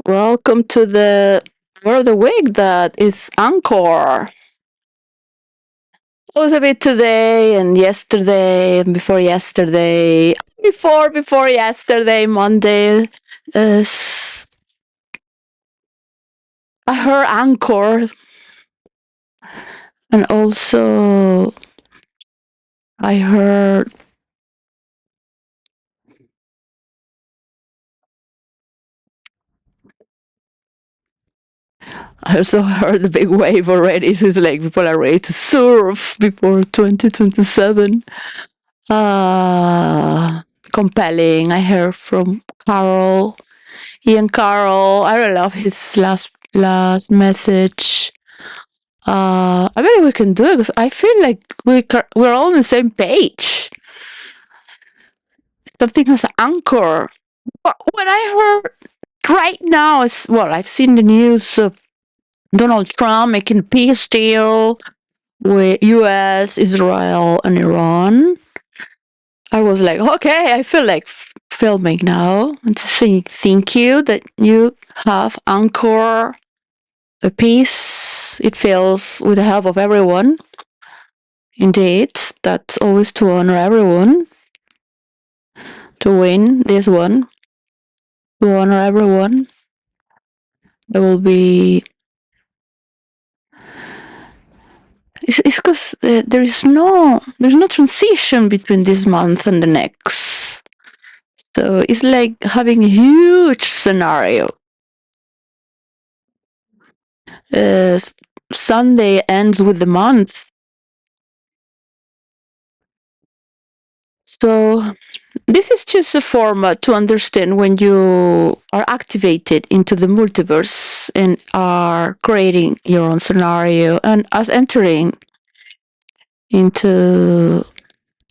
Welcome to the word of the week that is Anchor. It was a bit today and yesterday and before yesterday. Before yesterday, Monday. Is I heard Anchor and also I heard I also heard the big wave already. So it's like people are ready to surf before 2027. Compelling. I heard from Ian Carroll. I really love his last message. I bet we can do it because I feel like we're all on the same page. Something as an anchor. But what I heard right now is I've seen the news of Donald Trump making a peace deal with U.S., Israel, and Iran. I was like, okay, I feel like filming now and to say thank you that you have anchor a peace. It feels with the help of everyone. Indeed, that's always to honor everyone, to win this one, to honor everyone. There will be. It's because there's no transition between this month and the next. So it's like having a huge scenario. Uh, Sunday ends with the month. So this is just a format to understand when you are activated into the multiverse and are creating your own scenario and as entering into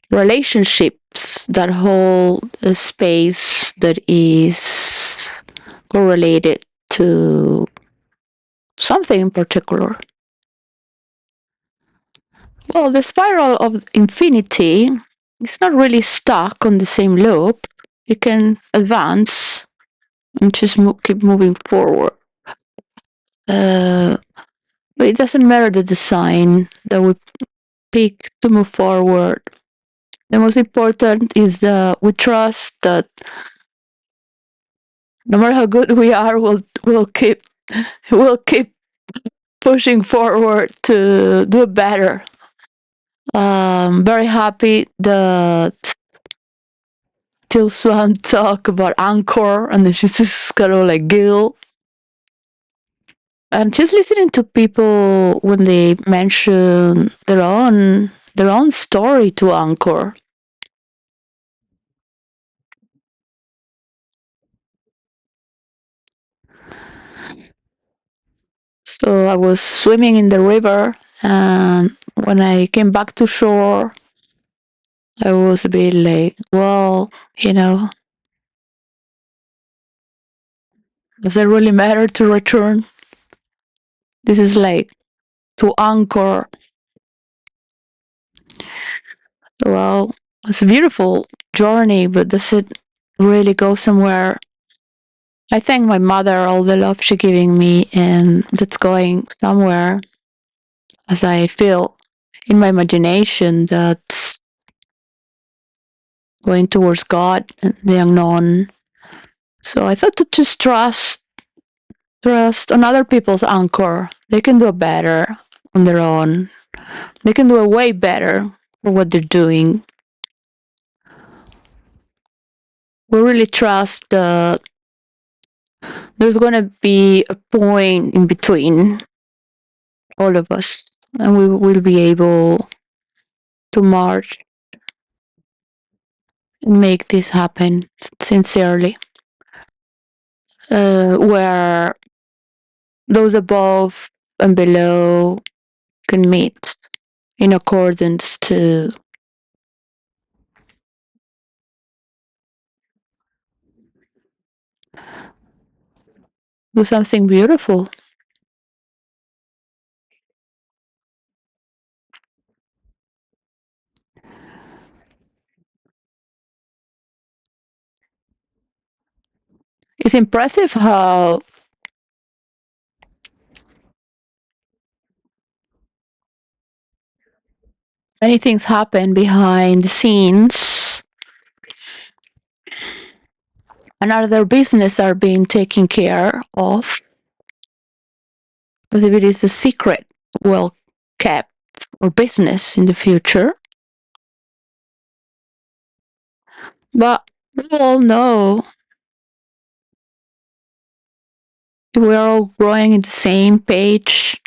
relationships that hold a space that is correlated to something in particular. Well, the spiral of infinity is not really stuck on the same loop. It can advance and just keep moving forward. But it doesn't matter the design that we pick to move forward. The most important is that we trust that no matter how good we are, we'll keep pushing forward to do better. Very happy that Till Swan talk about anchor, and then she's just kind of like giggle. And just listening to people when they mention their own story to anchor. So I was swimming in the river, and when I came back to shore, I was a bit like, well, does it really matter to return? This is like to anchor. Well, it's a beautiful journey, but does it really go somewhere? I thank my mother all the love she's giving me, and that's going somewhere as I feel in my imagination that's going towards God and the unknown. So I thought to just trust on other people's anchor. They can do it better on their own. They can do it way better for what they're doing. We really trust that there's going to be a point in between all of us, and we will be able to march and make this happen sincerely. Where those above and below can meet in accordance to do something beautiful. It's impressive how Many things happen behind the scenes, and other business are being taken care of, as if it is a secret, well kept, or business in the future. But we all know if we are all growing in the same page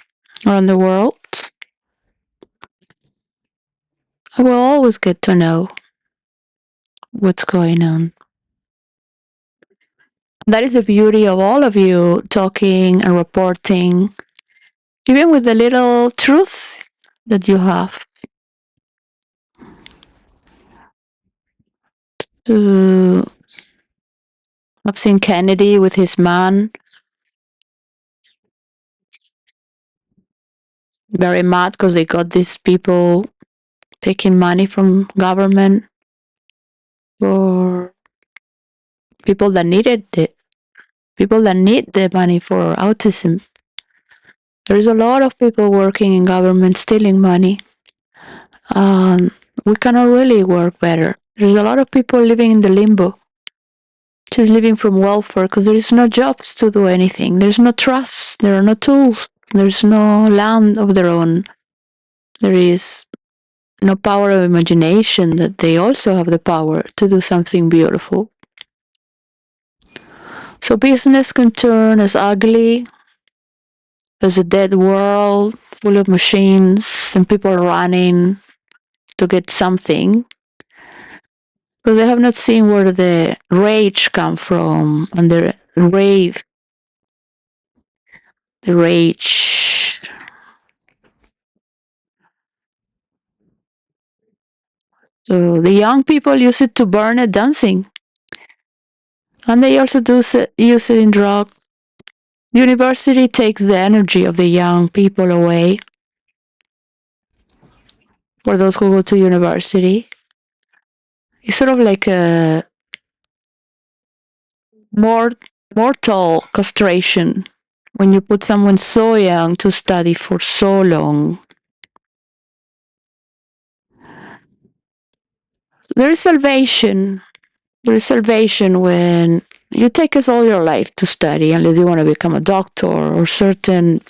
around the world, I will always get to know what's going on. That is the beauty of all of you talking and reporting, even with the little truth that you have. To I've seen Kennedy with his man, very mad because they got these people taking money from government for people that needed it, people that need the money for autism. There's a lot of people working in government stealing money. Um, we cannot really work better. There's a lot of people living in the limbo, just living from welfare because there is no jobs to do anything. There's no trust. There are no tools. There's no land of their own. There is no power of imagination that they also have the power to do something beautiful. So business can turn as ugly as a dead world full of machines and people running to get something because they have not seen where the rage come from and the rage. So the young people use it to burn it dancing, and they also use it in drugs. University takes the energy of the young people away for those who go to university. It's sort of like a more mortal castration when you put someone so young to study for so long. There is salvation. There is salvation when you take us all your life to study, unless you want to become a doctor or certain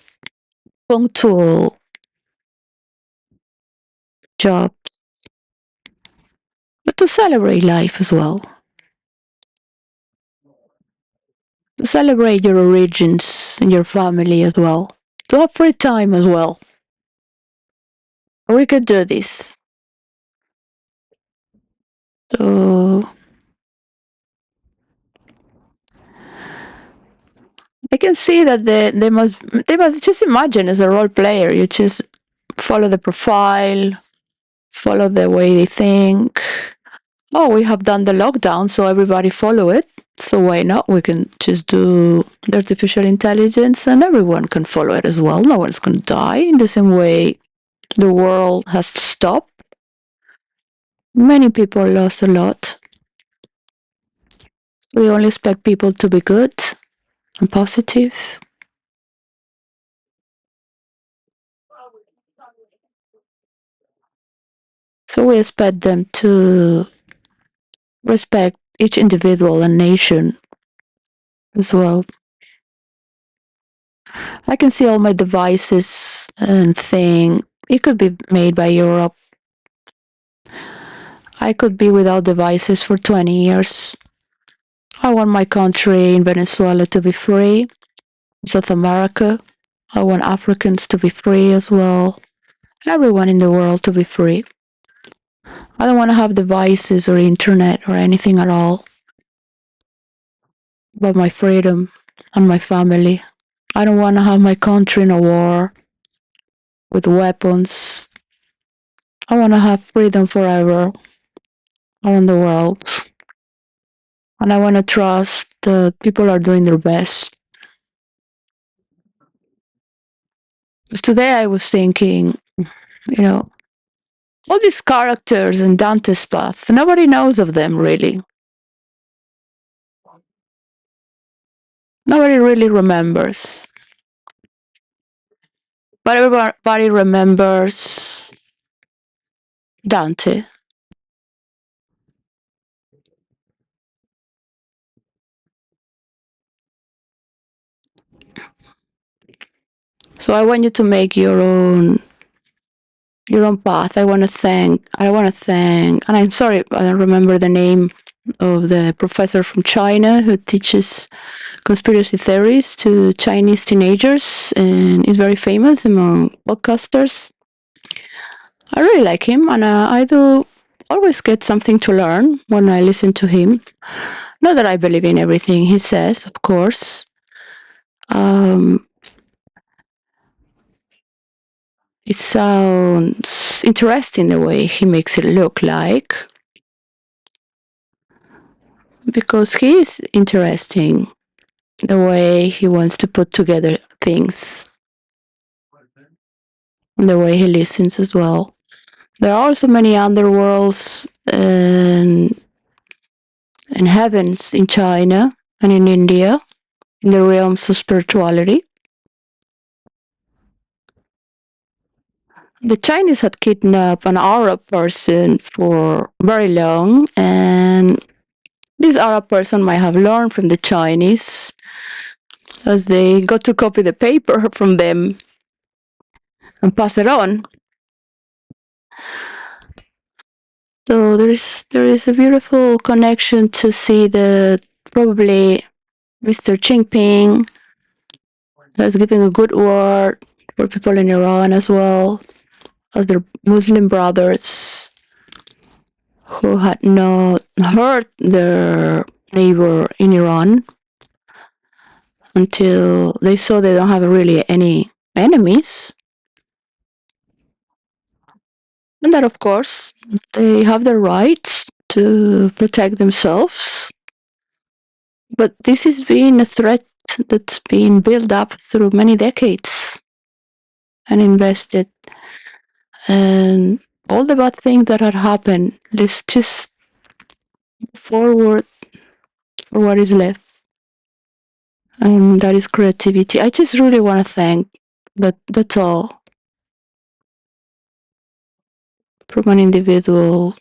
punctual job, but to celebrate life as well. To celebrate your origins and your family as well. To have free time as well. We could do this. So I can see that they must just imagine as a role player. You just follow the profile, follow the way they think. Oh, we have done the lockdown, so everybody follow it. So why not? We can just do the artificial intelligence and everyone can follow it as well. No one's going to die. In the same way the world has stopped. Many people lost a lot. We only expect people to be good and positive. So we expect them to respect each individual and nation as well. I can see all my devices and think it could be made by Europe. I could be without devices for 20 years. I want my country in Venezuela to be free, South America. I want Africans to be free as well. Everyone in the world to be free. I don't want to have devices or internet or anything at all but my freedom and my family. I don't want to have my country in a war with weapons. I want to have freedom forever around the world. And I want to trust that people are doing their best. Because today I was thinking, you know, all these characters in Dante's Path, nobody knows of them really. Nobody really remembers. But everybody remembers Dante. So I want you to make your own path. I want to thank, and I'm sorry, I don't remember the name of the professor from China who teaches conspiracy theories to Chinese teenagers and is very famous among podcasters. I really like him, and I do always get something to learn when I listen to him. Not that I believe in everything he says, of course. Um, it sounds interesting the way he makes it look like, because he is interesting the way he wants to put together things, the way he listens as well. There are also many underworlds and heavens in China and in India, in the realms of spirituality. The Chinese had kidnapped an Arab person for very long, and this Arab person might have learned from the Chinese as they got to copy the paper from them and pass it on. So there is a beautiful connection to see that probably Mr. Jinping is giving a good word for people in Iran as well as their Muslim brothers who had not hurt their neighbor in Iran until they saw they don't have really any enemies. And that, of course, they have the rights to protect themselves. But this has been a threat that's been built up through many decades and invested. And all the bad things that had happened, let's just forward for what is left. And that is creativity. I just really want to thank, but that's all, from an individual,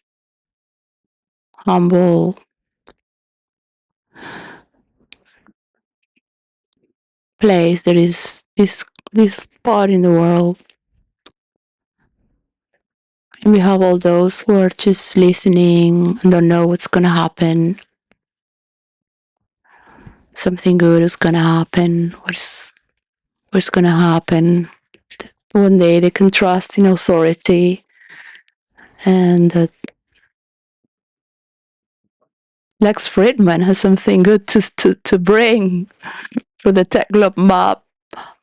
humble place. There is this part in the world, and we have all those who are just listening and don't know what's going to happen. Something good is going to happen. What's going to happen? One day they can trust in authority, and that Lex Friedman has something good to bring to the tech globe map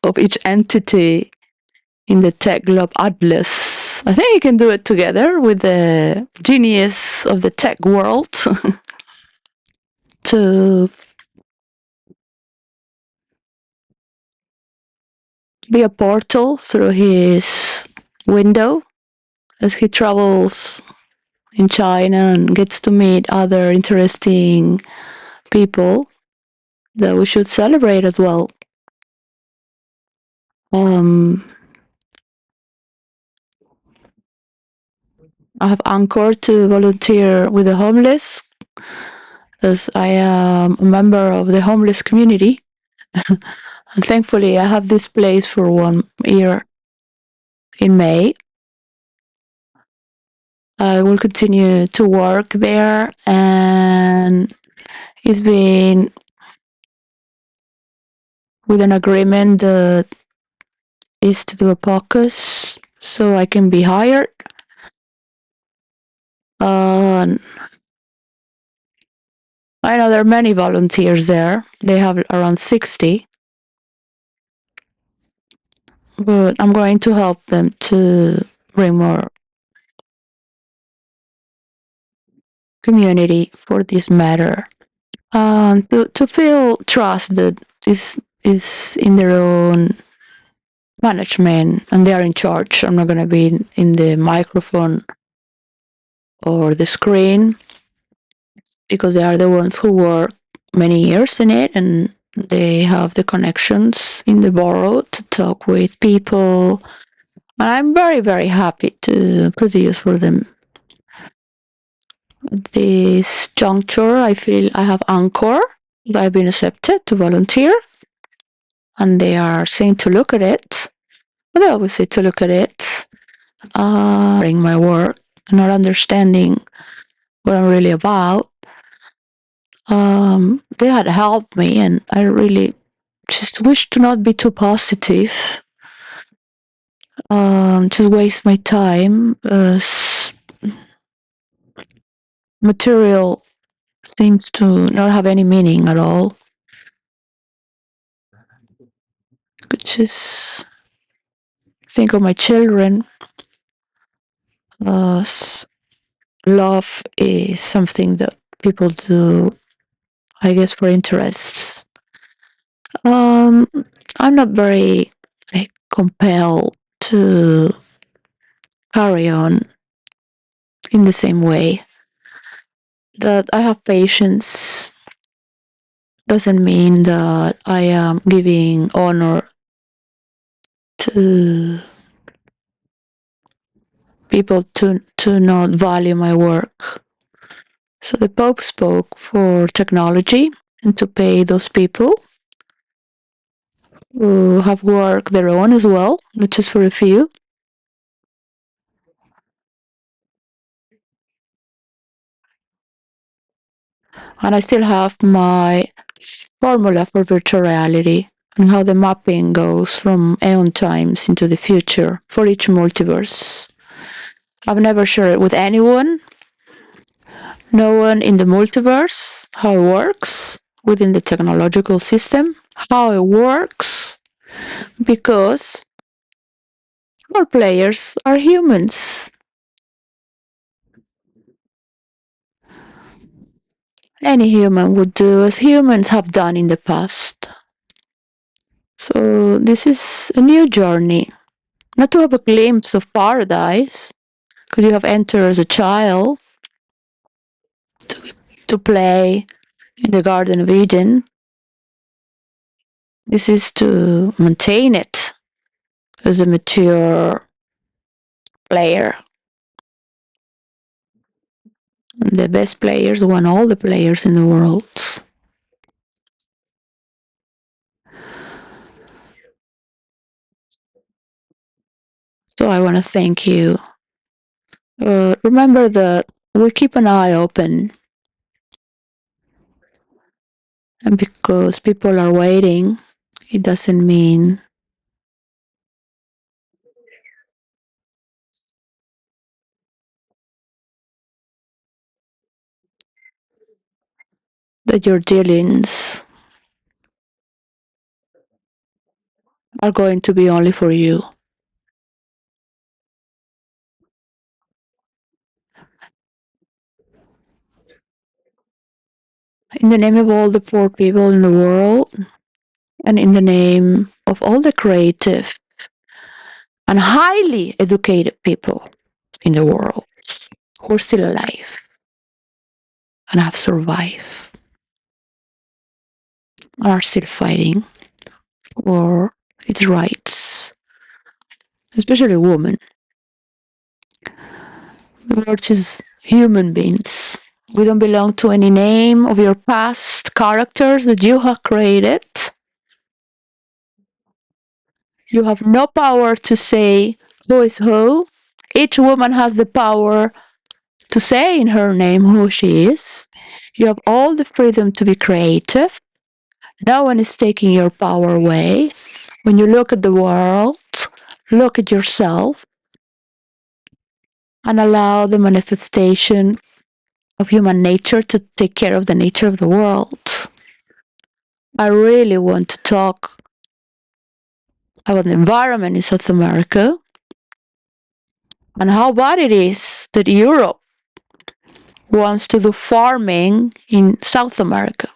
of each entity in the tech globe atlas. I think you can do it together with the genius of the tech world to be a portal through his window as he travels in China and gets to meet other interesting people that we should celebrate as well. I have anchored to volunteer with the homeless, as I am a member of the homeless community. And thankfully, I have this place for 1 year in May. I will continue to work there, and it's been with an agreement that is to do a podcast so I can be hired. I know there are many volunteers there. They have around 60. But I'm going to help them to bring more community for this matter. To feel trust that this is in their own management and they are in charge. I'm not going to be in the microphone or the screen, because they are the ones who work many years in it and they have the connections in the borough to talk with people. And I'm very, very happy to produce for them At this juncture, I feel I have Anchor. I've been accepted to volunteer, and they are saying to look at it. But they always say to look at it. Bring my work, not understanding what I'm really about. They had helped me, and I really just wish to not be too positive. Just waste my time. Material seems to not have any meaning at all. Which is think of my children. Uh, Love is something that people do, I guess, for interests. Um, I'm not very like compelled to carry on in the same way. That I have patience doesn't mean that I am giving honor to people to not value my work. So the Pope spoke for technology and to pay those people who have work their own as well, not just for a few. And I still have my formula for virtual reality and how the mapping goes from aeon times into the future for each multiverse. I've never shared it with anyone, no one in the multiverse, how it works within the technological system, how it works, because all players are humans. Any human would do as humans have done in the past. So this is a new journey, not to have a glimpse of paradise, because you have entered as a child to play in the Garden of Eden. This is to maintain it as a mature player. The best players won all the players in the world. So I want to thank you. Remember that we keep an eye open, and because people are waiting, it doesn't mean that your dealings are going to be only for you. In the name of all the poor people in the world, and in the name of all the creative and highly educated people in the world who are still alive and have survived and are still fighting for its rights, especially women, we're just human beings. We don't belong to any name of your past characters that you have created. You have no power to say who is who. Each woman has the power to say in her name who she is. You have all the freedom to be creative. No one is taking your power away. When you look at the world, look at yourself and allow the manifestation of human nature to take care of the nature of the world. I really want to talk about the environment in South America and how bad it is that Europe wants to do farming in South America.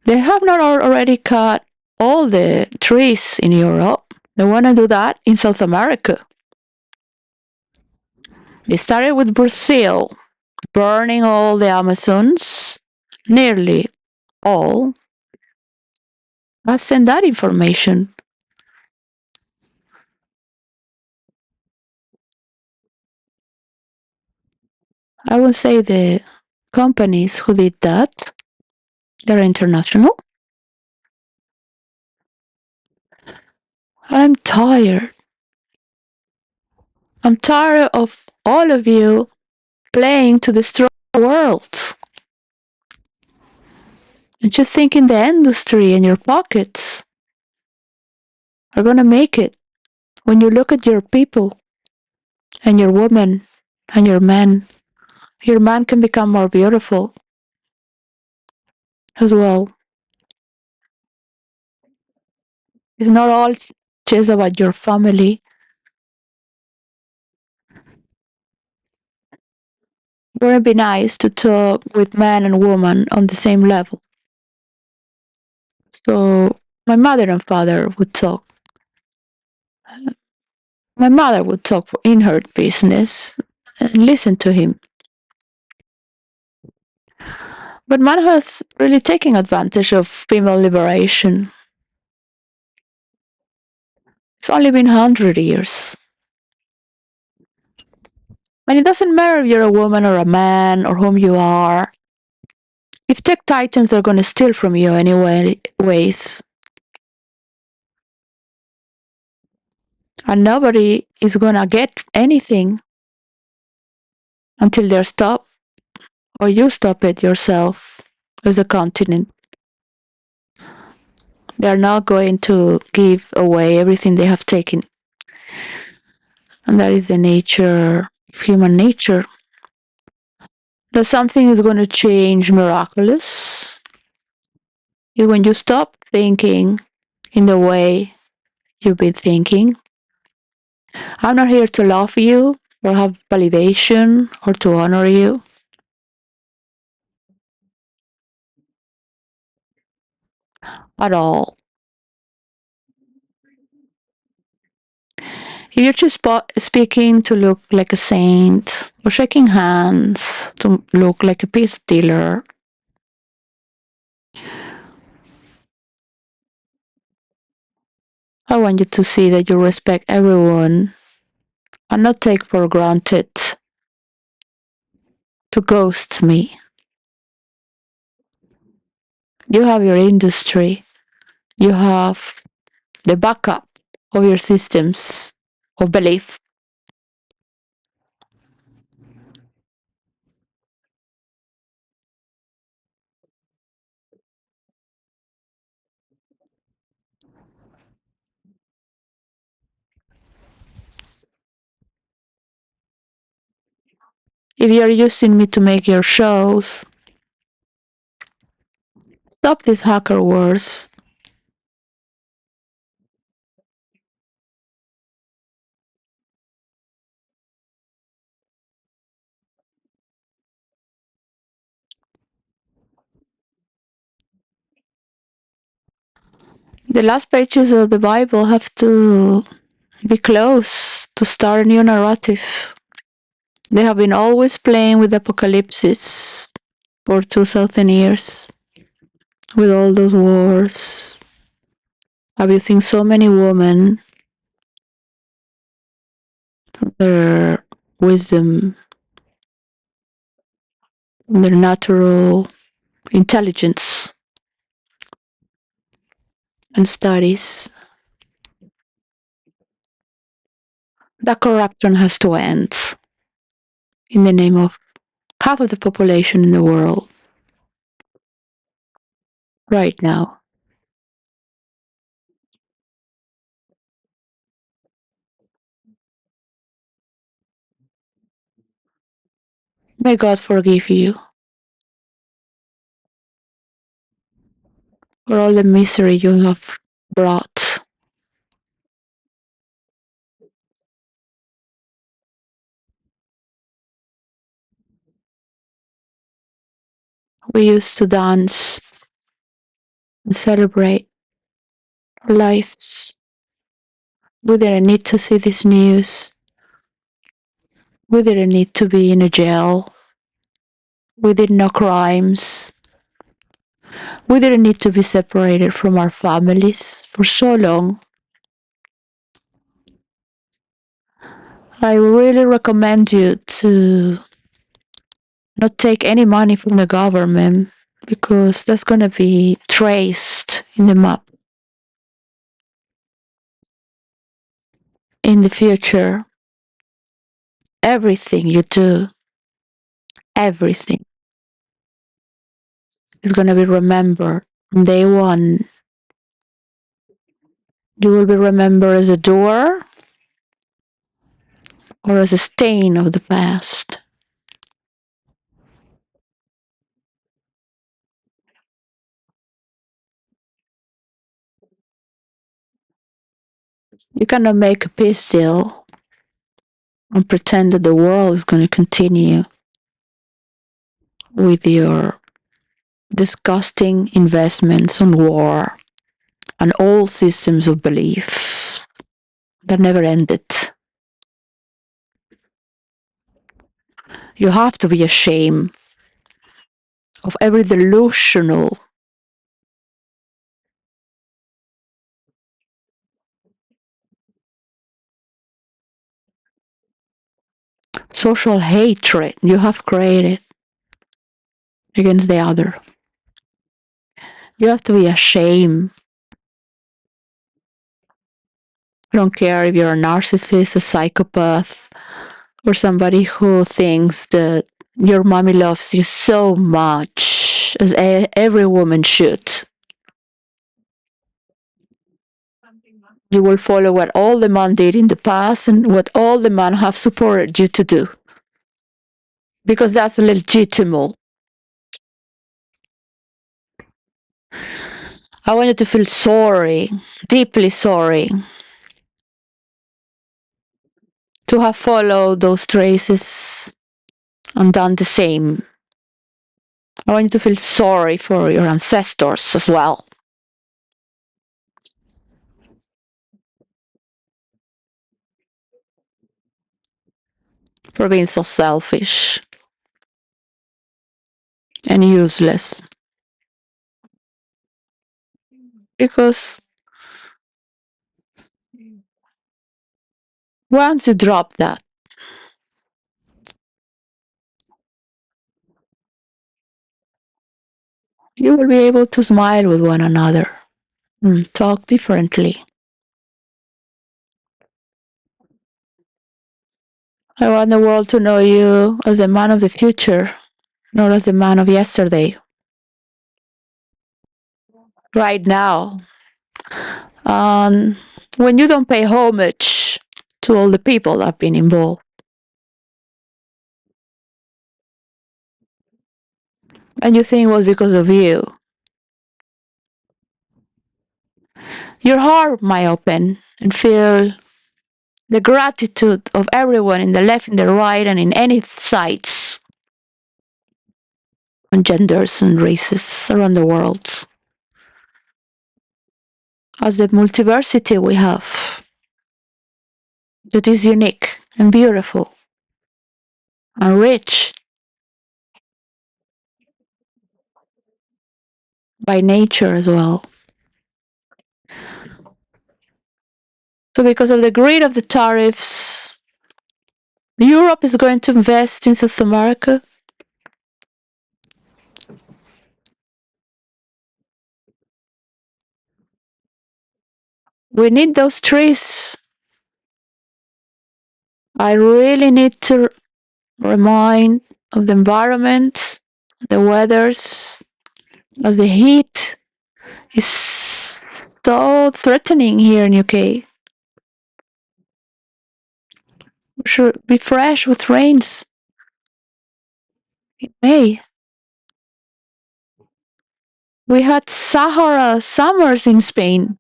They have not already cut all the trees in Europe. They want to do that in South America. They started with Brazil, burning all the Amazons, nearly all. I've sent that information. I would say the companies who did that, they're international. I'm tired. I'm tired of all of you playing to destroy worlds. And just thinking the industry and your pockets are gonna make it. When you look at your people and your woman and your man can become more beautiful as well. It's not all just about your family. Wouldn't it be nice to talk with man and woman on the same level? So my mother and father would talk. My mother would talk in her business and listen to him. But man has really taken advantage of female liberation. It's only been 100 years. And it doesn't matter if you're a woman or a man or whom you are. If tech titans are going to steal from you anyways, and nobody is going to get anything until they're stopped, or you stop it yourself as a continent. They're not going to give away everything they have taken. And that is the nature of human nature. That something is going to change miraculous is when you stop thinking in the way you've been thinking. I'm not here to love you or have validation or to honor you at all. If you're just speaking to look like a saint or shaking hands to look like a peace dealer, I want you to see that you respect everyone and not take for granted to ghost me. You have your industry, you have the backup of your systems of belief. If you're using me to make your shows, stop these hacker wars. The last pages of the Bible have to be close to start a new narrative. They have been always playing with apocalypses for 2000 years, with all those wars, abusing so many women, their wisdom, their natural intelligence and studies. That corruption has to end in the name of half of the population in the world right now. May God forgive you for all the misery you have brought. We used to dance and celebrate our lives. We didn't need to see this news. We didn't need to be in a jail. We did no crimes. We didn't need to be separated from our families for so long. I really recommend you to not take any money from the government because that's going to be traced in the map in the future. Everything you do, everything is going to be remembered. From day one, you will be remembered as a doer or as a stain of the past. You cannot make a peace deal and pretend that the world is going to continue with your disgusting investments on war and old systems of belief that never ended. You have to be ashamed of every delusional social hatred you have created against the other. You have to be ashamed. I don't care if you're a narcissist, a psychopath, or somebody who thinks that your mommy loves you so much, as every woman should. You will follow what all the men did in the past and what all the men have supported you to do. Because that's legitimate. I want you to feel sorry, deeply sorry, to have followed those traces and done the same. I want you to feel sorry for your ancestors as well. For being so selfish and useless. Because once you drop that, you will be able to smile with one another and talk differently. I want the world to know you as a man of the future, not as the man of yesterday. Right now, when you don't pay homage to all the people that have been involved, and you think it was because of you, your heart might open and feel the gratitude of everyone in the left, in the right, and in any sides on genders and races around the world. As the multiversity we have, that is unique and beautiful and rich by nature as well. So, because of the greed of the tariffs, Europe is going to invest in South America. We need those trees. I really need to remind of the environment, the weathers, as the heat is so threatening here in UK. We should be fresh with rains in May. We had Sahara summers in Spain.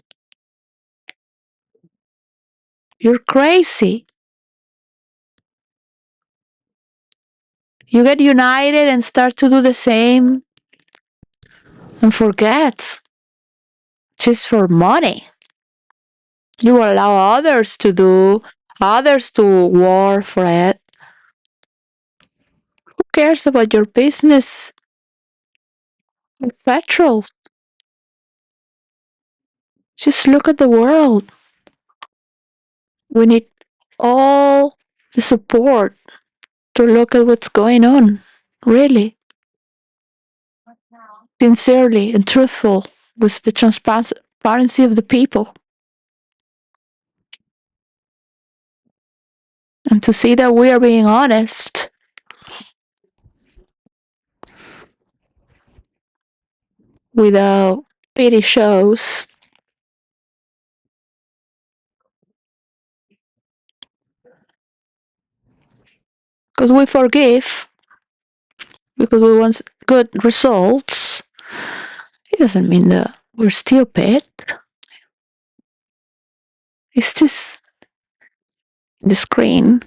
You're crazy. You get united and start to do the same and forget. Just for money. You allow others to war for it. Who cares about your business with petrol? Just look at the world. We need all the support to look at what's going on. really, sincerely and truthful with the transparency of the people. And to see that we are being honest without pity shows. Because we forgive, because we want good results, it doesn't mean that we're stupid. It's just the screen.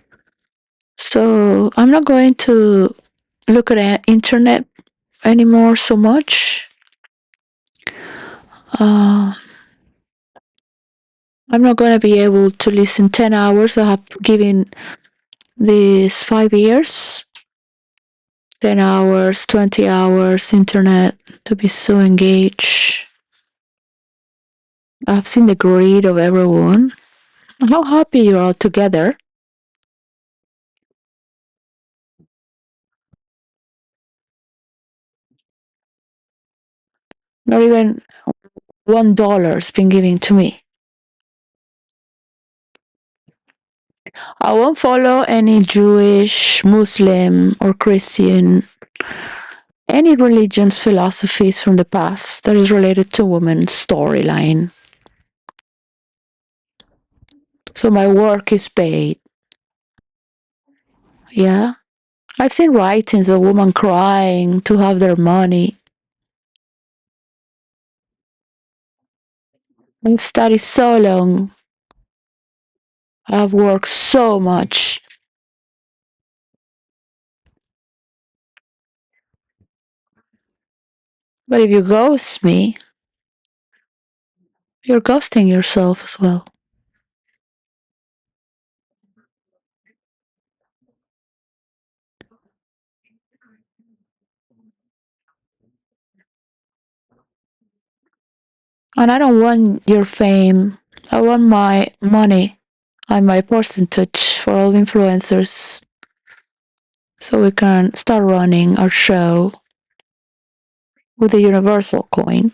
So I'm not going to look at the internet anymore so much. Uh, I'm not going to be able to listen 10 hours. I have given these 5 years, 10 hours, 20 hours internet to be so engaged. I've seen the greed of everyone. How happy you're all together. Not even $1 been given to me. I won't follow any Jewish, Muslim, or Christian, any religion's philosophies from the past that is related to women's storyline. So my work is paid. Yeah. I've seen writings of women crying to have their money. I've studied so long. I've worked so much. But if you ghost me, you're ghosting yourself as well. And I don't want your fame. I want my money and my percentage for all influencers so we can start running our show with a universal coin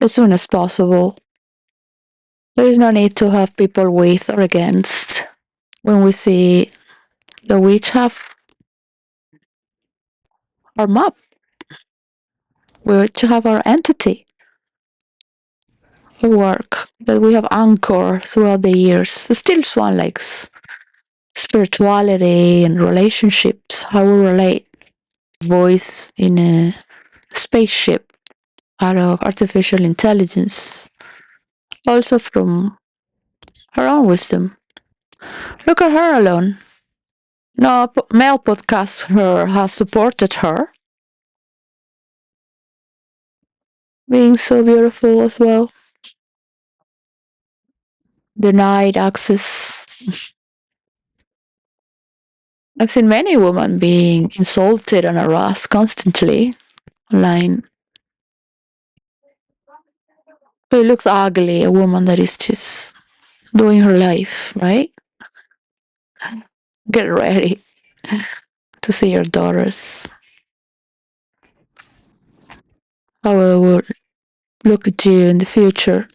as soon as possible. There is no need to have people with or against. When we see that we each have our map, we each have our entity, the work that we have anchored throughout the years. Still, Swan likes spirituality and relationships, how we relate. Voice in a spaceship out of artificial intelligence, also from her own wisdom. Look at her alone. No male podcaster has supported her, being so beautiful as well. Denied access. I've seen many women being insulted and harassed constantly online. But it looks ugly, a woman that is just doing her life, right? Get ready to see your daughters. How I will look at you in the future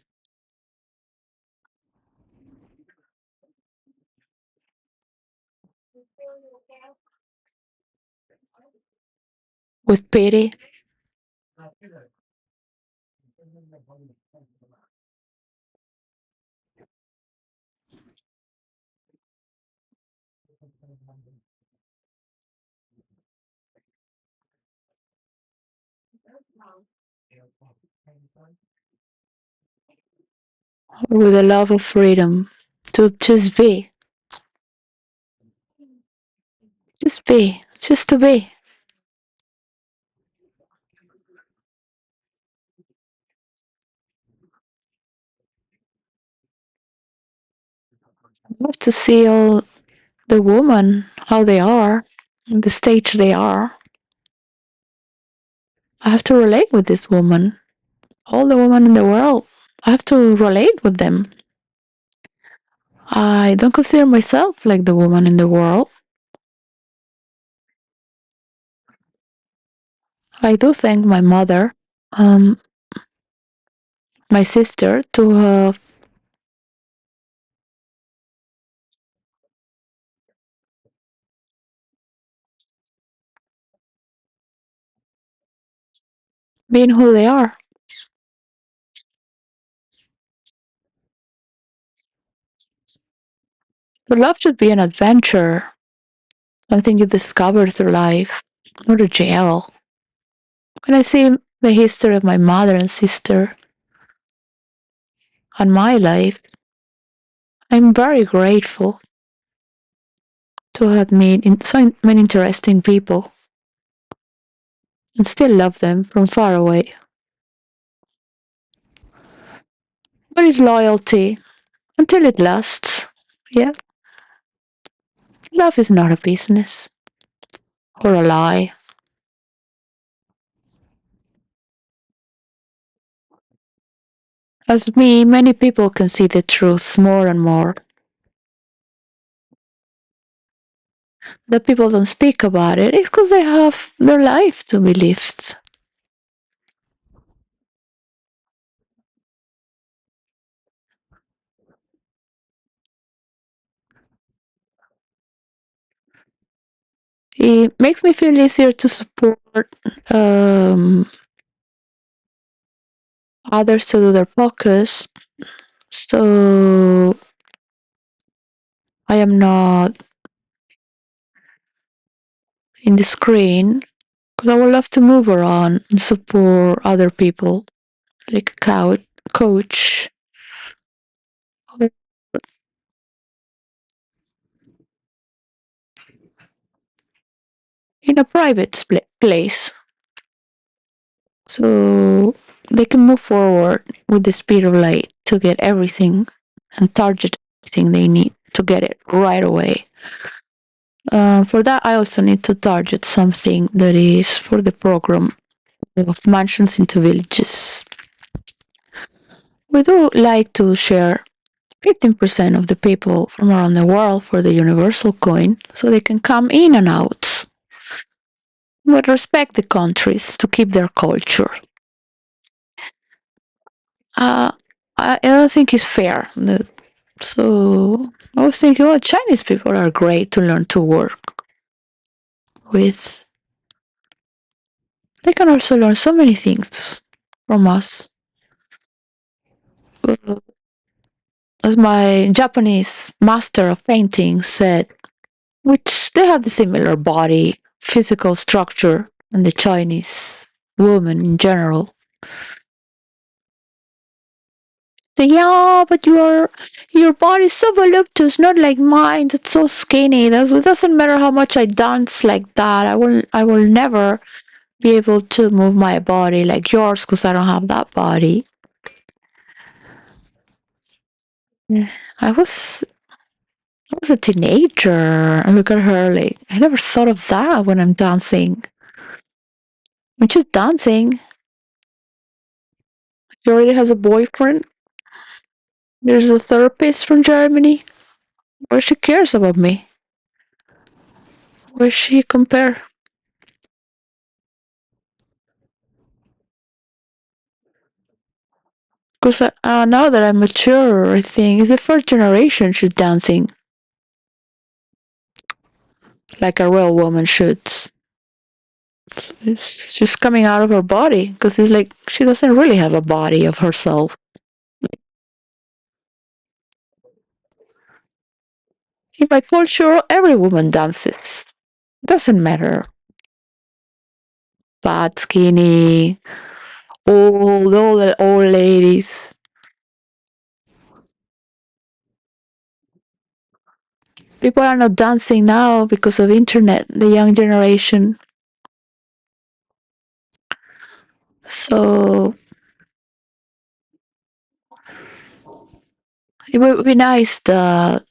with pity. With a love of freedom to just to be. I love to see all the women, how they are, the stage they are. I have to relate with this woman. All the women in the world, I have to relate with them. I don't consider myself like the woman in the world. I do thank my mother, um, my sister, to have been who they are. But love should be an adventure, something you discover through life, not a jail. When I see the history of my mother and sister and my life, I'm very grateful to have met so many interesting people and still love them from far away. What is loyalty? Until it lasts. Yeah, love is not a business or a lie. As me, many people can see the truth more and more. That people don't speak about it is because they have their life to be lived. It makes me feel easier to support um, others to do their podcasts. So I am not in the screen because I would love to move around and support other people, like a coach in a private place. So they can move forward with the speed of light to get everything and target everything they need to get it right away. For that, I also need to target something that is for the program of mansions into villages. We do like to share 15% of the people from around the world for the universal coin so they can come in and out, but respect the countries to keep their culture. Uh, I don't think it's fair. So I was thinking, well, Chinese people are great to learn to work with. They can also learn so many things from us. As my Japanese master of painting said, which they have the similar body, physical structure, and the Chinese woman in general. So yeah, but your body's so voluptuous, not like mine. It's so skinny. It doesn't matter how much I dance like that. I will never be able to move my body like yours because I don't have that body. Yeah. I was a teenager and look at her like I never thought of that when I'm dancing. I'm just dancing. She already has a boyfriend. There's a therapist from Germany. Where she cares about me. Where she compare. Because now that I'm mature, I think it's the first generation she's dancing like a real woman should. She's coming out of her body because it's like she doesn't really have a body of herself. In my culture, every woman dances. Doesn't matter. Fat, skinny, old, all the old ladies. People are not dancing now because of internet, the young generation. So it would be nice that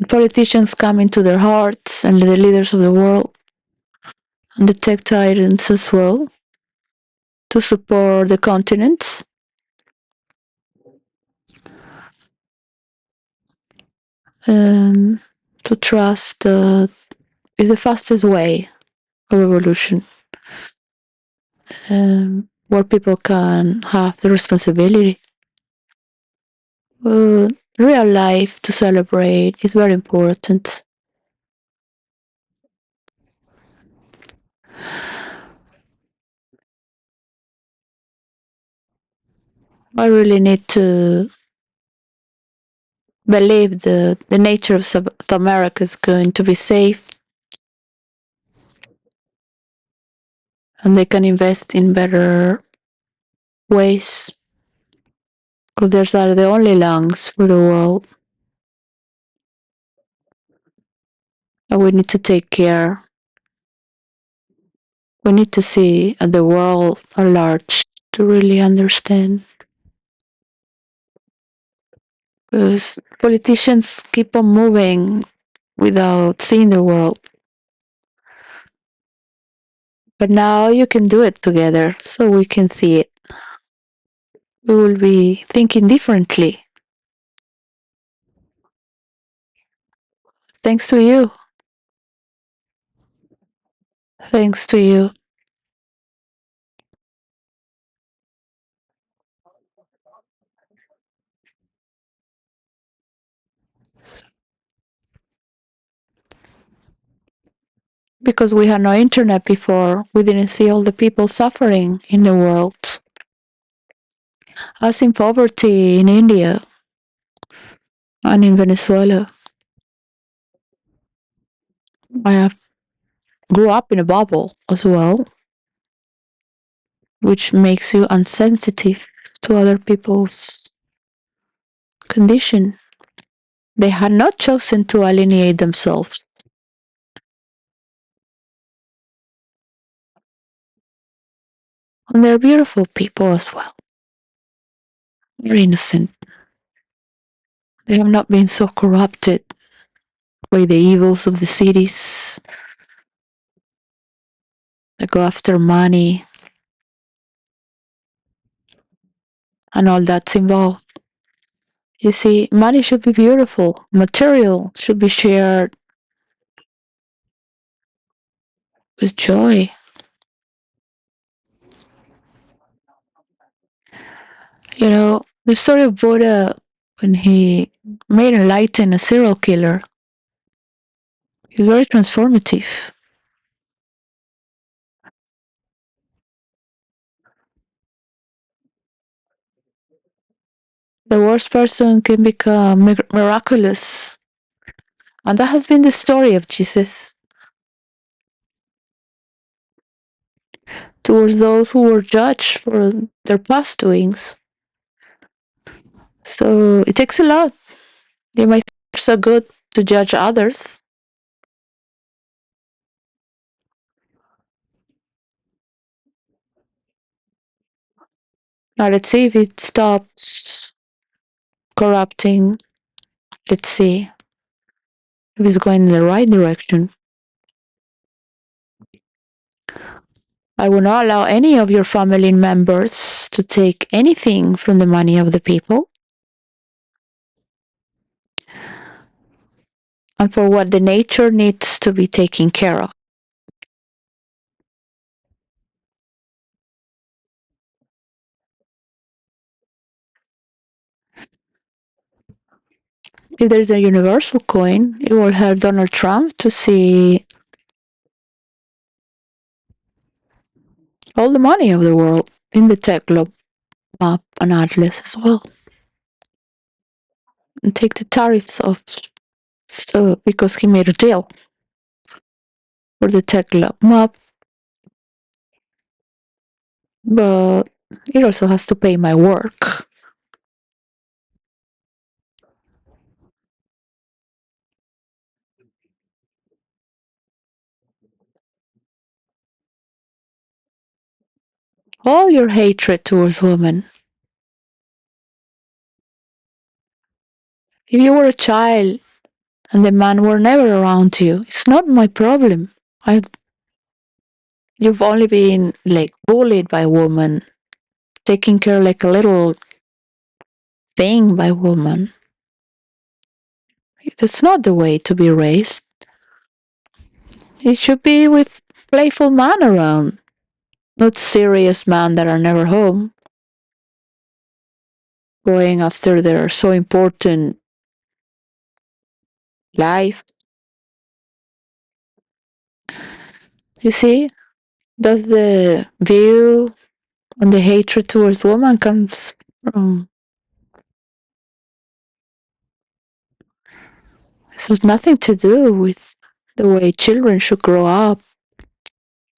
politicians come into their hearts and the leaders of the world and the tech titans as well to support the continents and to trust is the fastest way of evolution. where people can have the responsibility. Real life to celebrate is very important. I really need to believe the nature of South America is going to be safe and they can invest in better ways because those are the only lungs for the world. And we need to take care. We need to see the world at large to really understand. Because politicians keep on moving without seeing the world. But now you can do it together so we can see it. We will be thinking differently. Thanks to you. Thanks to you. Because we had no internet before, we didn't see all the people suffering in the world. Us in poverty in India and in Venezuela. I have grew up in a bubble as well, which makes you insensitive to other people's condition. They had not chosen to alienate themselves. And they're beautiful people as well. They're innocent. They have not been so corrupted by the evils of the cities that go after money and all that's involved. You see, money should be beautiful. Material should be shared with joy. You know, the story of Buddha when he made enlighten a serial killer is very transformative. The worst person can become miraculous. And that has been the story of Jesus towards those who were judged for their past doings. So it takes a lot. You might think you're so good to judge others. Now let's see if it stops corrupting. Let's see if it's going in the right direction. I will not allow any of your family members to take anything from the money of the people and for what the nature needs to be taken care of. If there's a universal coin, it will help Donald Trump to see all the money of the world in the tech globe map and atlas as well. And take the tariffs off so, because he made a deal for the tech globe map. But it also has to pay my work. All your hatred towards women. If you were a child and the man were never around you, it's not my problem. I, you've only been like bullied by a woman, taken care like a little thing by a woman. That's not the way to be raised. It should be with playful man around. Not serious men that are never home, going after their so important life. You see, that's the view and the hatred towards women comes from. It has nothing to do with the way children should grow up,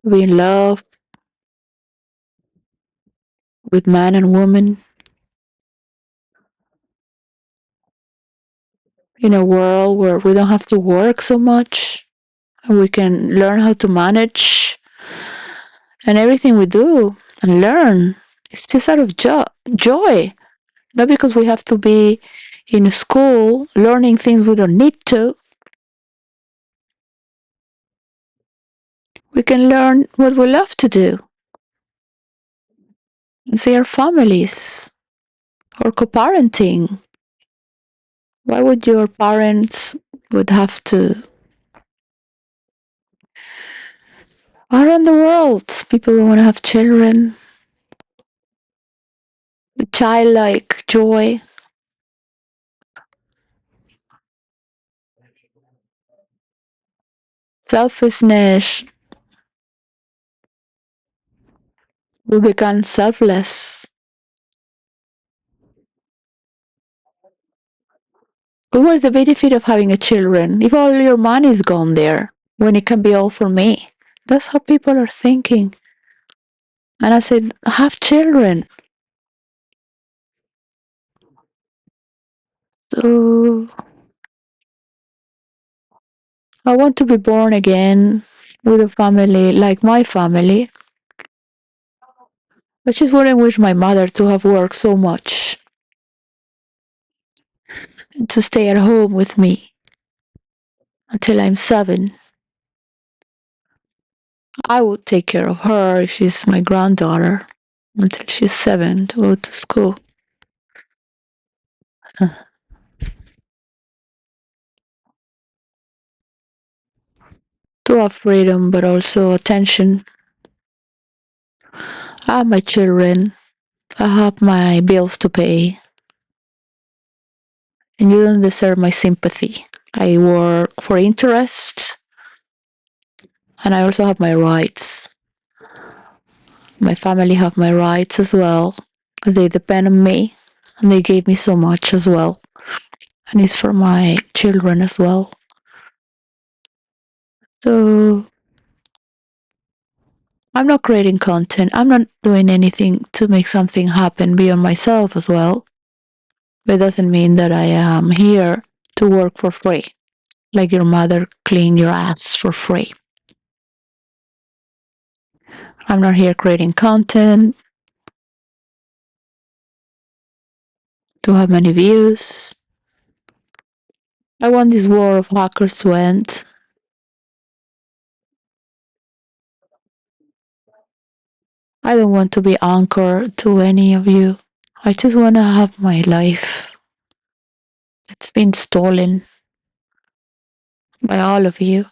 to be in love with man and woman in a world where we don't have to work so much and we can learn how to manage, and everything we do and learn is just out of joy, not because we have to be in school learning things we don't need to. We can learn what we love to do and see our families or co-parenting. Why would your parents would have to around the world? People who want to have children, the childlike joy, selfishness will become selfless. But what's the benefit of having a children if all your money is gone there when it can be all for me? That's how people are thinking. And I said, have children. So I want to be born again with a family like my family. I just wouldn't wish my mother to have worked so much to stay at home with me until I'm 7. I would take care of her if she's my granddaughter until she's 7 to go to school. To have freedom, but also attention. I have my children. I have my bills to pay. And you don't deserve my sympathy. I work for interest, and I also have my rights. My family have my rights as well, because they depend on me, and they gave me so much as well. And it's for my children as well. So I'm not creating content. I'm not doing anything to make something happen beyond myself as well. But it doesn't mean that I am here to work for free, like your mother clean your ass for free. I'm not here creating content to have many views. I want this war of hackers to end. I don't want to be anchored to any of you. I just want to have my life. It's been stolen by all of you.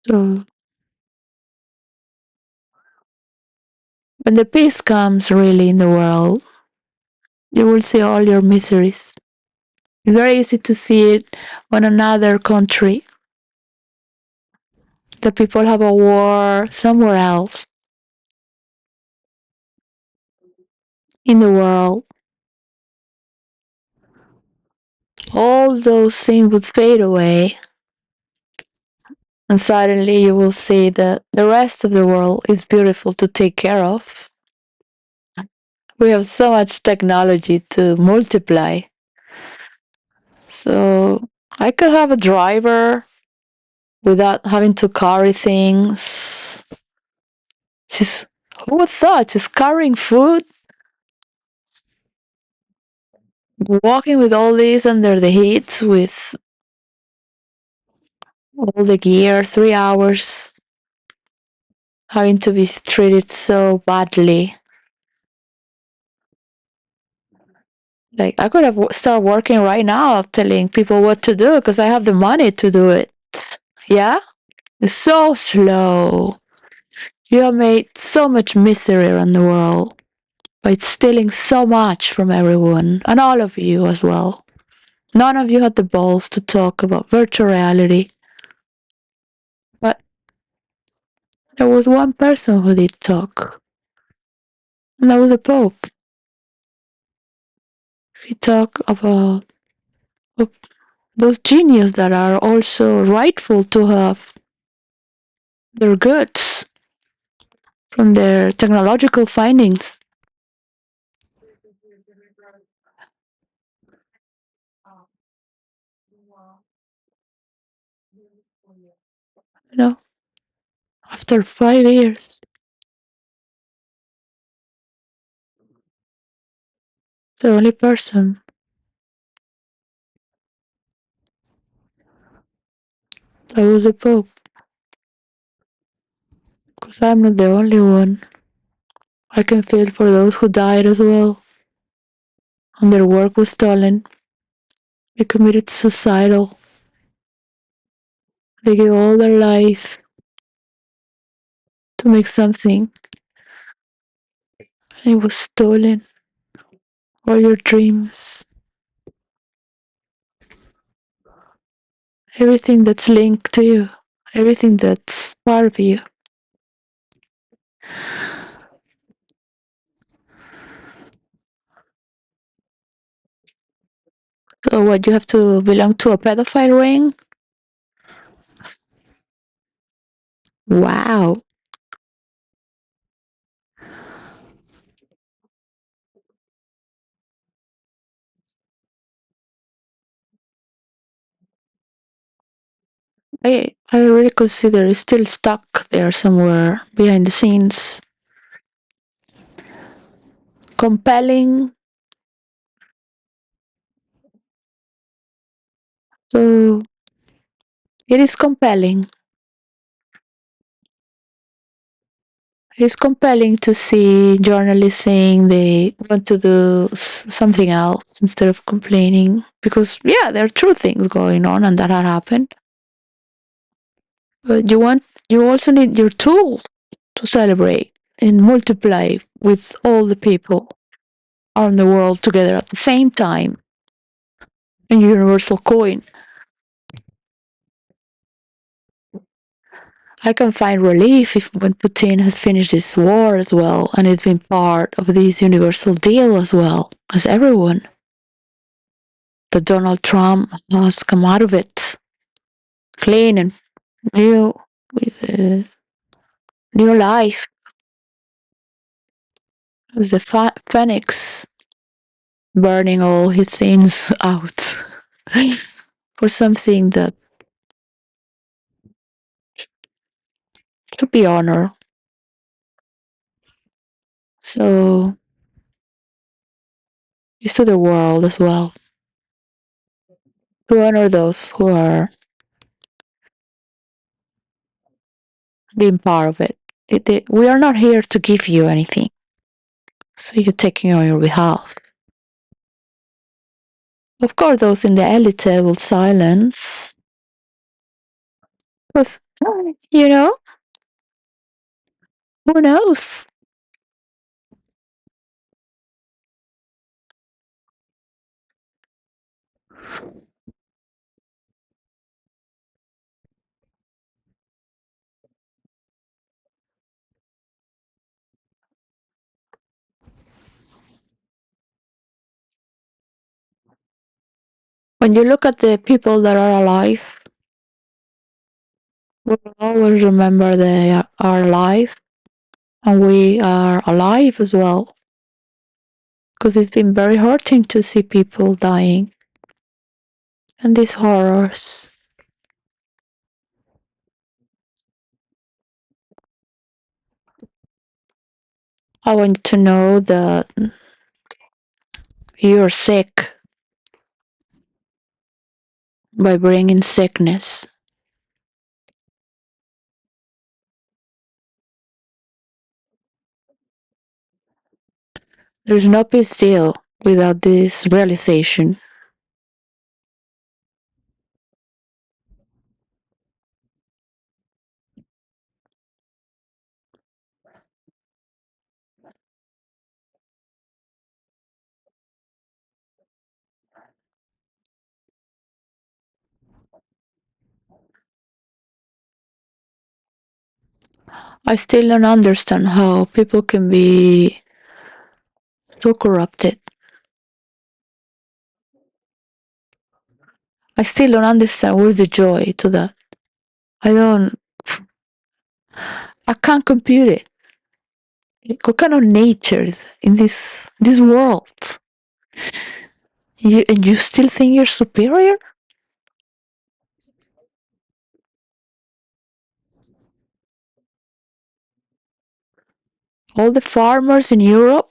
So when the peace comes really in the world, you will see all your miseries. It's very easy to see it on another country. The people have a war somewhere else in the world. All those things would fade away, and suddenly you will see that the rest of the world is beautiful to take care of. We have so much technology to multiply. So I could have a driver without having to carry things. Just who would thought? Just carrying food, walking with all these under the heat with all the gear, 3 hours, having to be treated so badly. Like I could have start working right now, telling people what to do because I have the money to do it. Yeah, is so slow. You have made so much misery around the world by stealing so much from everyone, and all of you as well. None of you had the balls to talk about virtual reality, but there was one person who did talk, and that was the Pope. He talked about those geniuses that are also rightful to have their goods from their technological findings. You know, after 5 years, the only person that was the Pope, because I'm not the only one. I can feel for those who died as well, and their work was stolen. They committed suicidal. They gave all their life to make something, and it was stolen. All your dreams, everything that's linked to you, everything that's part of you. So what, you have to belong to a pedophile ring? Wow. I really consider it's still stuck there somewhere behind the scenes. Compelling. So it is compelling. It's compelling to see journalists saying they want to do something else instead of complaining. Because, yeah, there are true things going on and that have happened. But you also need your tools to celebrate and multiply with all the people on the world together at the same time in universal coin. I can find relief if when Putin has finished his war as well and it's been part of this universal deal as well as everyone. That Donald Trump has come out of it clean and new with a new life as a phoenix burning all his sins out for something that should be honored. So it's to the world as well to honor those who are being part of it. We are not here to give you anything, so you're taking on your behalf. Of course, those in the elite will silence, because you know who knows. When you look at the people that are alive, we'll always remember they are alive, and we are alive as well, because it's been very hurting to see people dying and these horrors. I want you to know that you're sick by bringing sickness. There's no peace deal without this realization. I still don't understand how people can be so corrupted. I still don't understand where's the joy to that. I don't, I can't compute it. What kind of nature in this world? And you still think you're superior? All the farmers in Europe,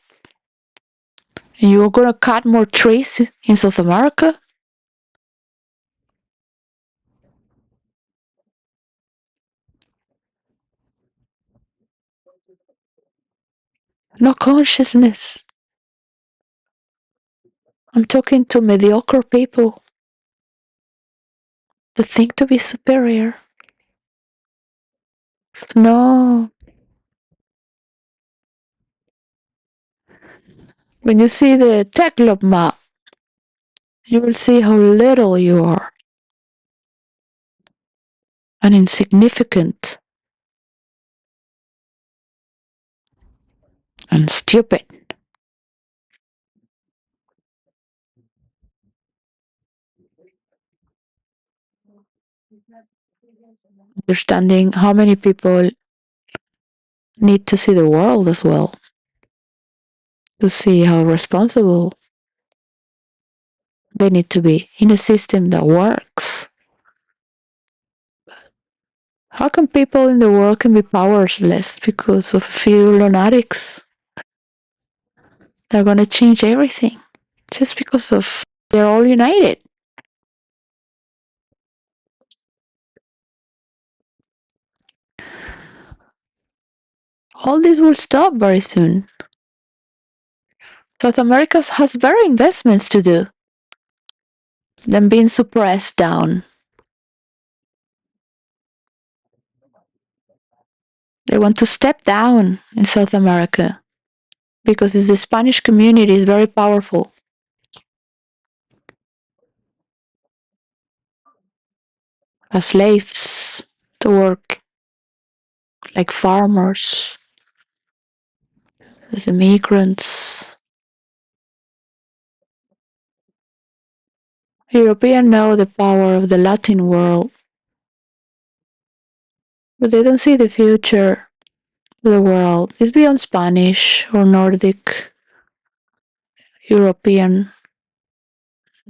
and you're gonna cut more trees in South America? No consciousness. I'm talking to mediocre people that think to be superior. No. When you see the tech globe map, you will see how little you are and insignificant and stupid. Understanding how many people need to see the world as well, to see how responsible they need to be in a system that works. How come people in the world can be powerless because of a few lunatics? They're going to change everything just because of they're all united. All this will stop very soon. South America has better investments to do than being suppressed down. They want to step down in South America because the Spanish community is very powerful. As slaves to work like farmers, as immigrants. Europeans know the power of the Latin world, but they don't see the future of the world. It's beyond Spanish or Nordic, European,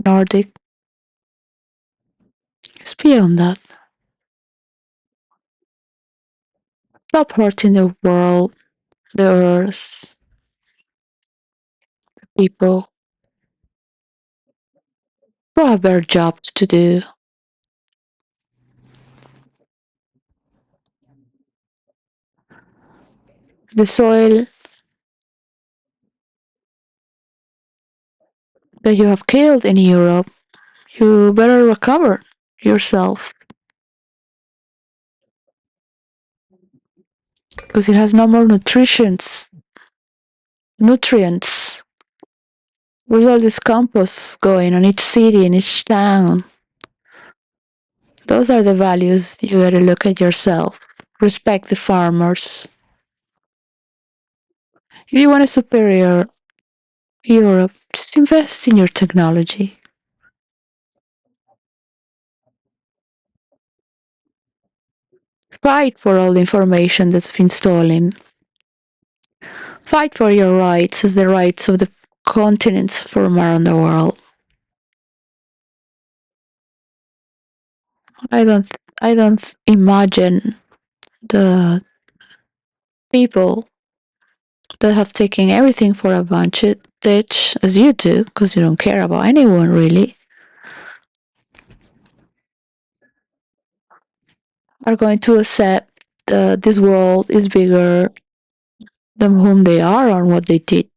Nordic. It's beyond that. Stop hurting the world, the earth, people who have better jobs to do. The soil that you have killed in Europe, you better recover yourself because it has no more nutrients. Where's all this compost going on each city, in each town? Those are the values you gotta look at yourself. Respect the farmers. If you want a superior Europe, just invest in your technology. Fight for all the information that's been stolen. Fight for your rights as the rights of the continents from around the world. I don't I don't imagine the people that have taken everything for advantage as you do, because you don't care about anyone really, are going to accept that this world is bigger than whom they are and what they did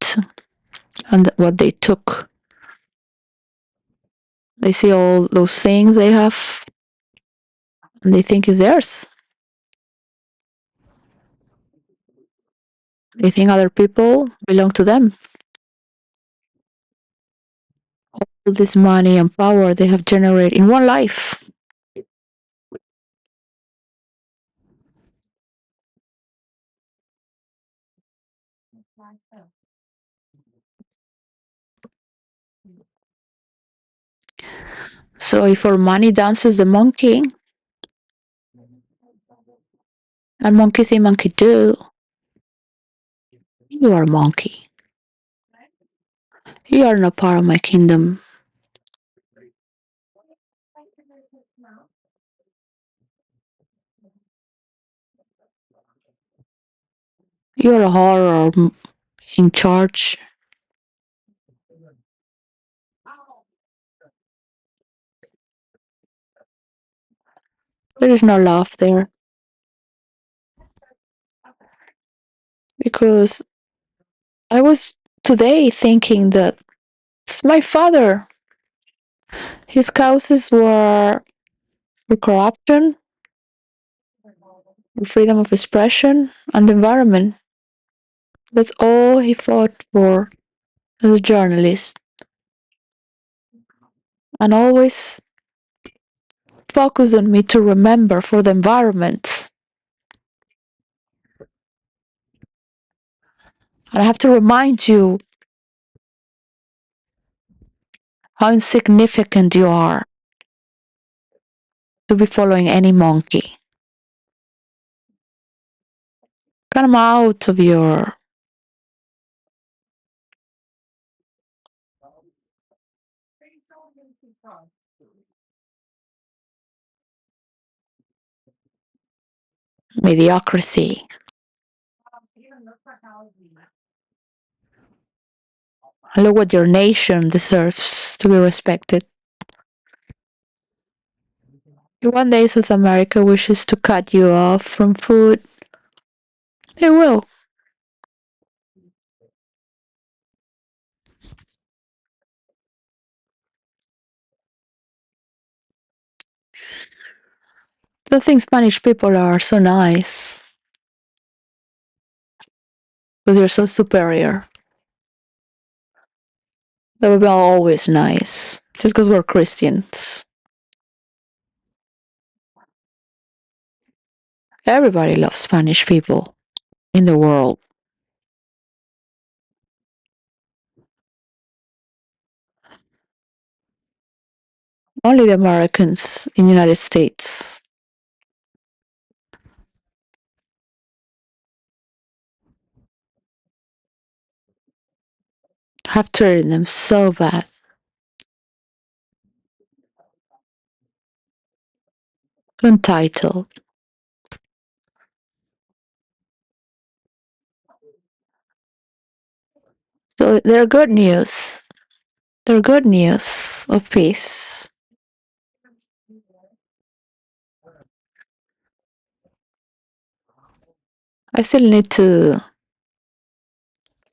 and what they took. They see all those things they have and they think it's theirs. They think other people belong to them. All this money and power they have generated in one life. So if for money dances the monkey, and monkey see monkey do, you are a monkey. You are not part of my kingdom. You are a horror in charge. There is no love there because I was today thinking that it's my father. His causes were the corruption, the freedom of expression, and the environment. That's all he fought for as a journalist, and always focused on me to remember for the environment. And I have to remind you how insignificant you are to be following any monkey. Come out of your mediocrity. Look what your nation deserves to be respected. If one day South America wishes to cut you off from food, they will. Don't think Spanish people are so nice, but they're so superior. They will be always nice, just because we're Christians. Everybody loves Spanish people in the world. Only the Americans in the United States have treated them so bad. So entitled. So they're good news. They're good news of peace. I still need to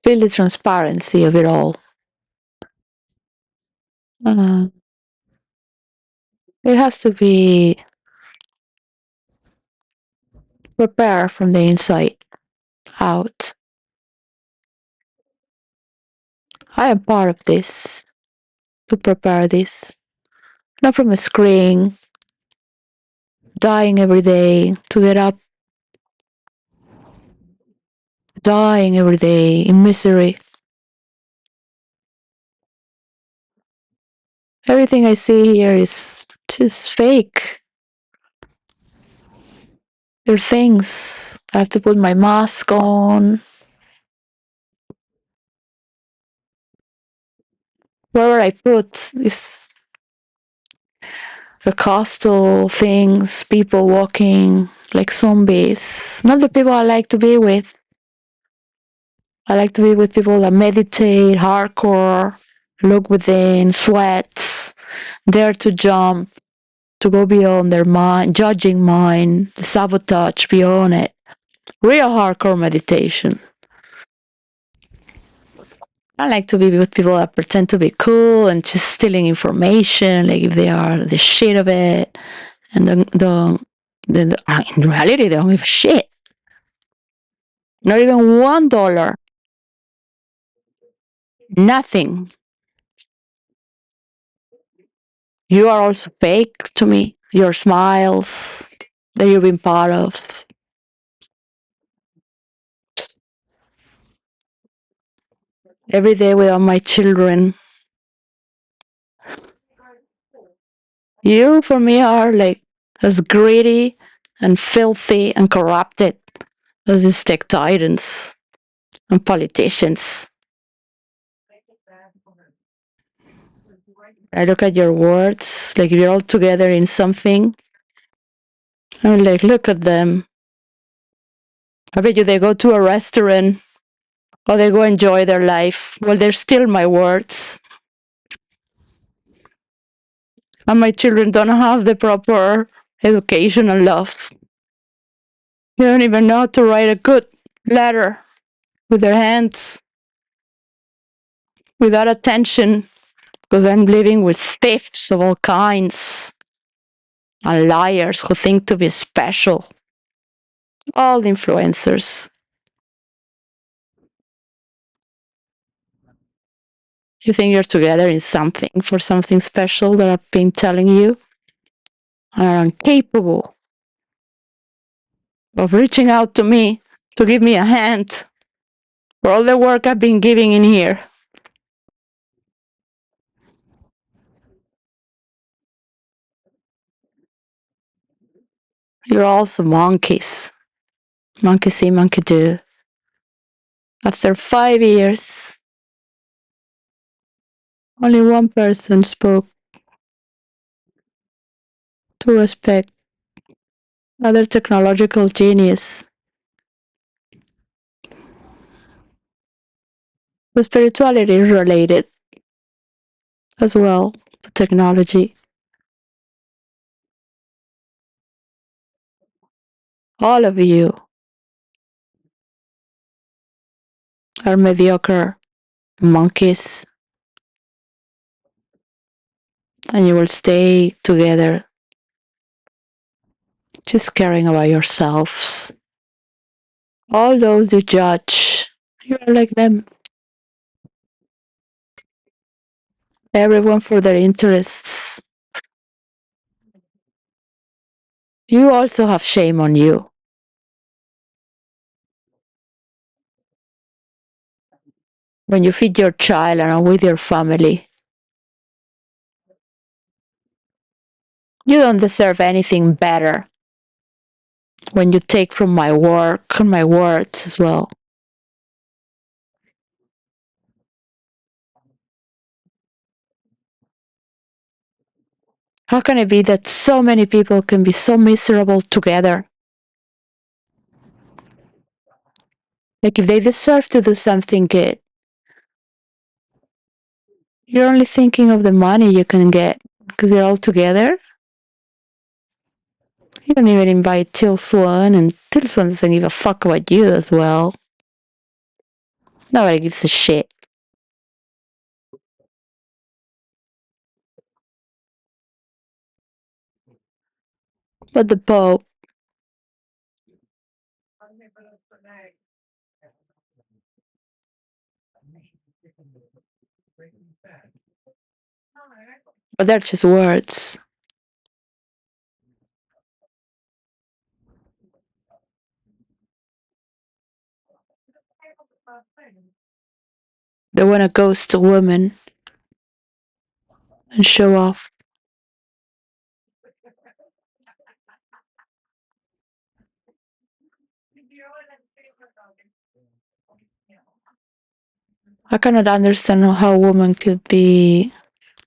feel the transparency of it all. Uh, it has to be prepared from the inside out. I am part of this to prepare this. Not from a screen, dying every day to get up, dying every day in misery. Everything I see here is just fake. They're things. I have to put my mask on. Wherever I put is the coastal things, people walking like zombies. Not the people I like to be with. I like to be with people that meditate, hardcore, look within, sweats, dare to jump, to go beyond their mind, judging mind, the sabotage beyond it. Real hardcore meditation. I like to be with people that pretend to be cool and just stealing information, like if they are the shit of it. And in reality, they don't give a shit. Not even $1. Nothing. You are also fake to me. Your smiles that you've been part of. every day without my children. You, for me, are like as greedy and filthy and corrupted as these tech titans and politicians. I look at your words, like you're all together in something. I'm like, look at them. I bet you they go to a restaurant or they go enjoy their life. Well, they're still my words. And my children don't have the proper education and love. They don't even know how to write a good letter with their hands without attention because I'm living with thieves of all kinds and liars who think to be special. All the influencers. You think you're together in something for something special that I've been telling you and are incapable of reaching out to me to give me a hand for all the work I've been giving in here. You're also monkeys. Monkey see, monkey do. After 5 years, only one person spoke to respect other technological genius. The spirituality is related as well to technology. All of you are mediocre monkeys, and you will stay together just caring about yourselves. All those you judge, you are like them. Everyone for their interests. You also have shame on you. When you feed your child and are with your family, you don't deserve anything better when you take from my work and my words as well. How can it be that so many people can be so miserable together? Like if they deserve to do something good, you're only thinking of the money you can get because they're all together. You don't even invite Till Swan, and Till Swan doesn't give a fuck about you as well. Nobody gives a shit. But the Pope, but they're just words. They want to ghost a woman and show off. I cannot understand how a woman could be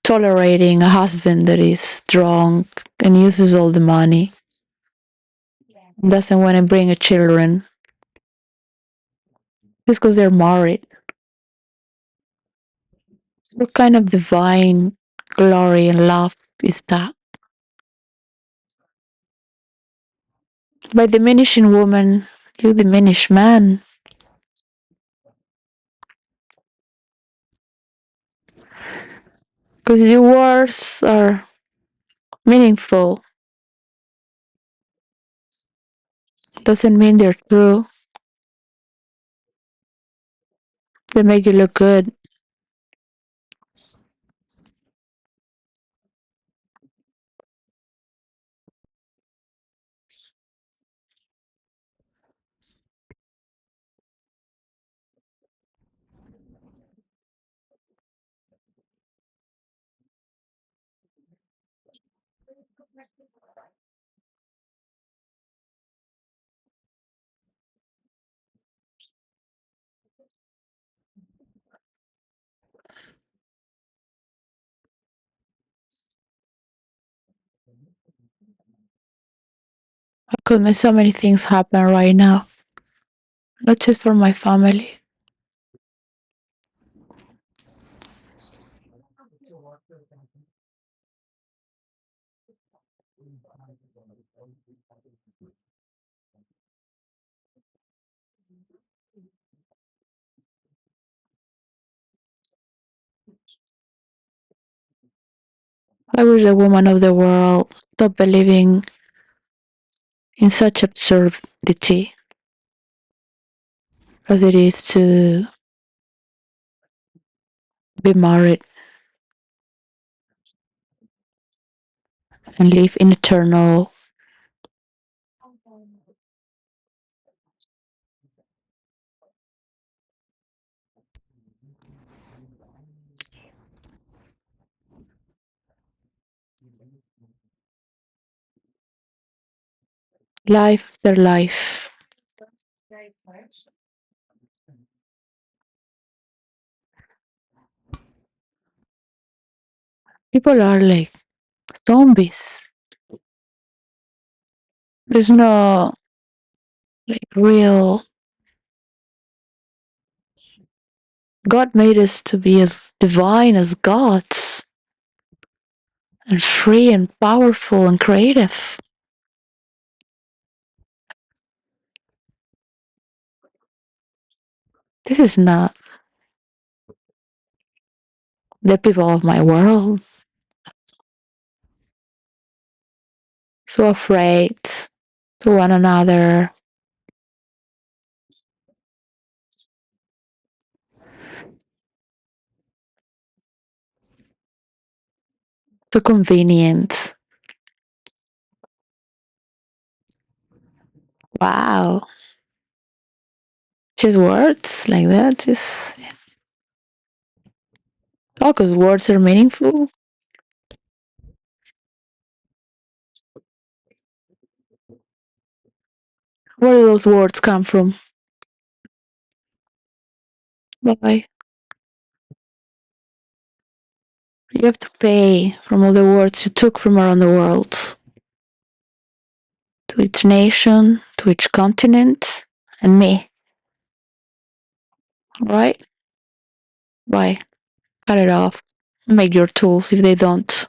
tolerating a husband that is drunk and uses all the money, doesn't want to bring a children just because they're married. What kind of divine glory and love is that? By diminishing woman, you diminish man. Because your words are meaningful. Doesn't mean they're true. They make you look good. I could make so many things happen right now, not just for my family. I wish the woman of the world stop believing in such absurdity as it is to be married and live in eternal life after life. People are like zombies. There's no like real. God made us to be as divine as gods and free and powerful and creative. This is not the people of my world. So afraid to one another, too convenient. Wow. Just words like that. Just oh, because words are meaningful. Where do those words come from? Why? You have to pay from all the words you took from around the world to each nation, to each continent, and me. Right? Why? Cut it off. Make your tools if they don't.